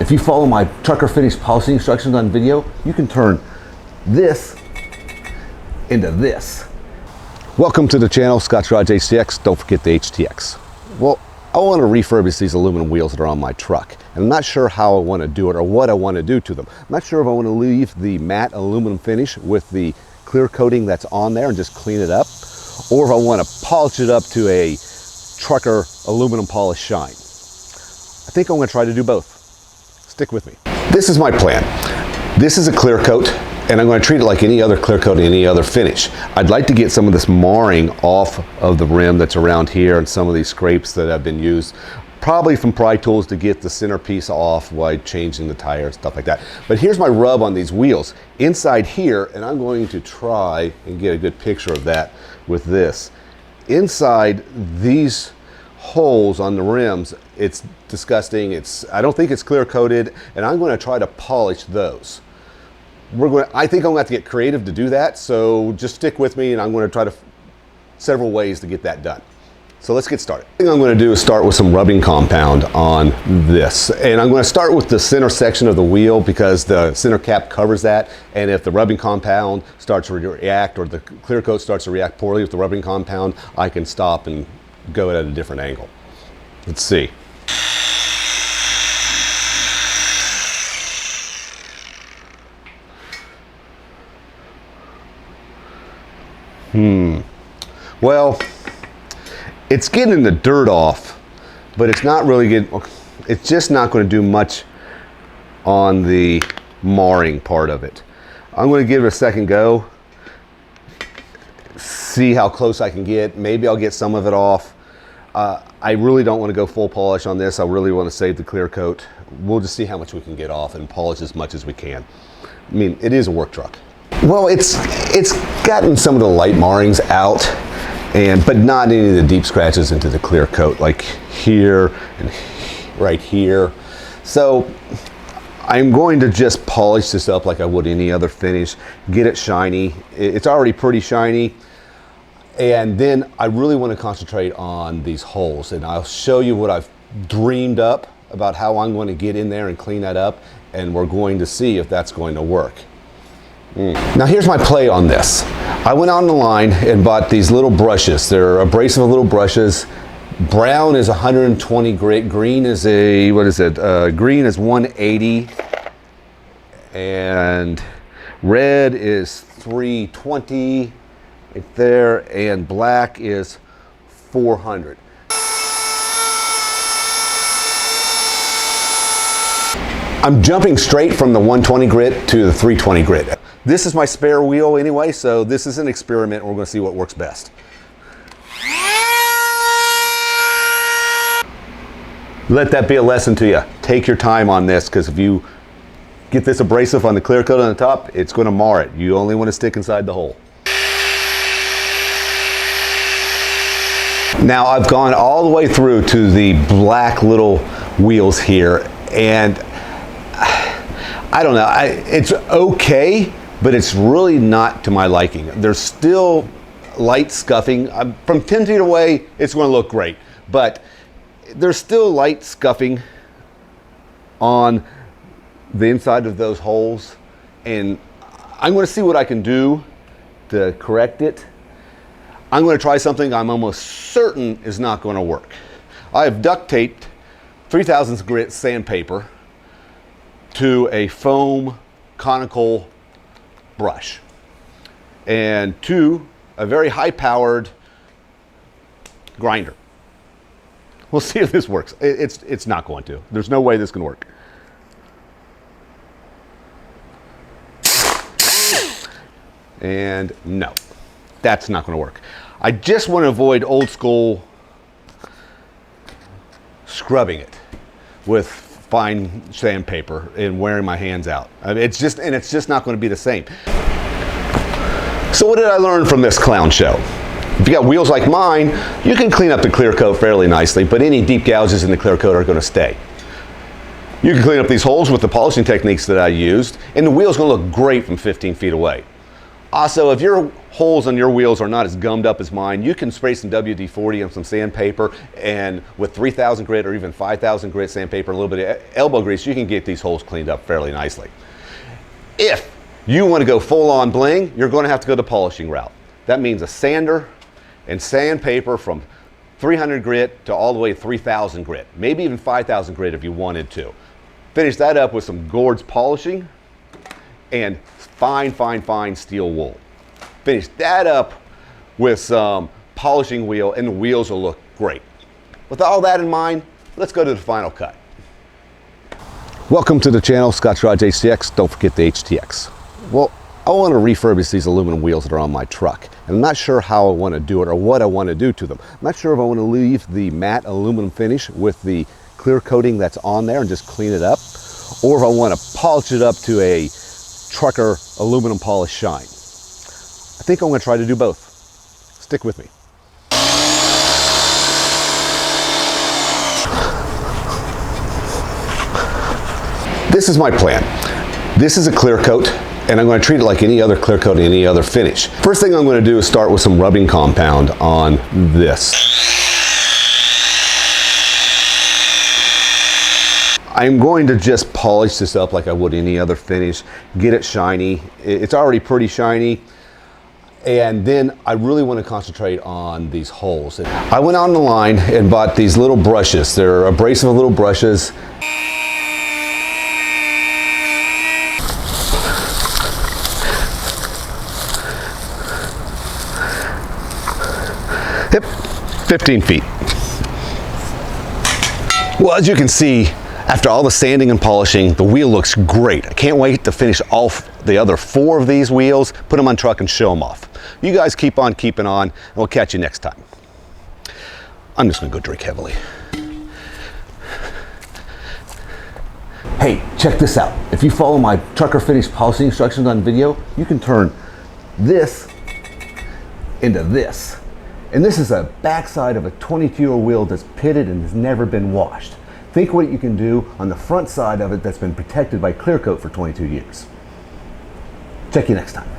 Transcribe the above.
If you follow my trucker finish polishing instructions on video, you can turn this into this. Welcome to the channel, Scott's Garage HTX. Don't forget the HTX. Well, I want to refurbish these aluminum wheels that are on my truck. And I'm not sure how I want to do it or what I want to do to them. I'm not sure if I want to leave the matte aluminum finish with the clear coating that's on there and just clean it up, or if I want to polish it up to a trucker aluminum polish shine. I think I'm going to try to do both. Stick with me. This is my plan. This is a clear coat, and I'm going to treat it like any other clear coat, any other finish. I'd like to get some of this marring off of the rim that's around here and some of these scrapes that have been used, probably from pry tools, to get the centerpiece off while changing the tire and stuff like that. But here's my rub on these wheels inside here, and I'm going to try and get a good picture of that with this. Inside these holes on the rims, it's disgusting. I don't think it's clear coated, and I'm going to try to polish those. I think I'm going to have to get creative to do that, so just stick with me, and I'm going to try to several ways to get that done. So let's get started. The thing I'm going to do is start with some rubbing compound on this, and I'm going to start with the center section of the wheel because the center cap covers that, and if the rubbing compound starts to react, or the clear coat starts to react poorly with the rubbing compound, I can stop and go at a different angle. Let's see. Well, it's getting the dirt off, but it's not really getting, it's just not going to do much on the marring part of it. I'm going to give it a second go, see how close I can get. Maybe I'll get some of it off. I really don't want to go full polish on this. I really want to save the clear coat. We'll just see how much we can get off and polish as much as we can. I mean, it is a work truck. Well, it's gotten some of the light marrings out, but not any of the deep scratches into the clear coat, like here and right here. So I'm going to just polish this up like I would any other finish, get it shiny. It's already pretty shiny. And then I really want to concentrate on these holes, and I'll show you what I've dreamed up about how I'm going to get in there and clean that up, and we're going to see if that's going to work. Now here's my play on this. I went on the line and bought these little brushes. They're abrasive little brushes. Brown is 120 grit. Green is green is 180. And red is 320 right there. And black is 400. I'm jumping straight from the 120 grit to the 320 grit. This is my spare wheel anyway, so this is an experiment. We're going to see what works best. Let that be a lesson to you. Take your time on this, because if you get this abrasive on the clear coat on the top, it's going to mar it. You only want to stick inside the hole. Now I've gone all the way through to the black little wheels here, and I don't know, it's okay, but it's really not to my liking. There's still light scuffing. From 10 feet away, it's going to look great, but there's still light scuffing on the inside of those holes, and I'm going to see what I can do to correct it. I'm going to try something I'm almost certain is not going to work. I have duct taped 3000 grit sandpaper to a foam conical brush and to a very high-powered grinder. We'll see if this works. It's not going to. There's no way this can work. And no, that's not going to work. I just want to avoid old school scrubbing it with fine sandpaper and wearing my hands out. I mean, it's just not going to be the same. So what did I learn from this clown show? If you got wheels like mine, you can clean up the clear coat fairly nicely, but any deep gouges in the clear coat are going to stay. You can clean up these holes with the polishing techniques that I used, and the wheel's going to look great from 15 feet away. Also, if your holes on your wheels are not as gummed up as mine, you can spray some WD-40 on some sandpaper, and with 3000 grit or even 5000 grit sandpaper, a little bit of elbow grease, you can get these holes cleaned up fairly nicely. If you want to go full on bling, you're going to have to go the polishing route. That means a sander and sandpaper from 300 grit to all the way to 3000 grit, maybe even 5000 grit if you wanted to. Finish that up with some gourds polishing and fine steel wool. Finish that up with some polishing wheel, and the wheels will look great. With all that in mind, let's go to the final cut. Welcome to the channel, Scotch Garage HTX. Don't forget the HTX. Well, I want to refurbish these aluminum wheels that are on my truck, and I'm not sure how I want to do it or what I want to do to them. I'm not sure if I want to leave the matte aluminum finish with the clear coating that's on there and just clean it up, or if I want to polish it up to a trucker aluminum polish shine. I think I'm going to try to do both. Stick with me. This is my plan. This is a clear coat, and I'm going to treat it like any other clear coat, any other finish. First thing I'm going to do is start with some rubbing compound on this. I'm going to just polish this up like I would any other finish, get it shiny. It's already pretty shiny. And then I really want to concentrate on these holes. I went on the line and bought these little brushes. They're abrasive little brushes. Yep, 15 feet. Well, as you can see, after all the sanding and polishing, the wheel looks great. I can't wait to finish off the other 4 of these wheels, put them on truck and show them off. You guys keep on keeping on, and we'll catch you next time. I'm just gonna go drink heavily. Hey, check this out. If you follow my trucker finish polishing instructions on video, you can turn this into this. And this is a backside of a 22-year-old wheel that's pitted and has never been washed. Think what you can do on the front side of it that's been protected by clear coat for 22 years. Check you next time.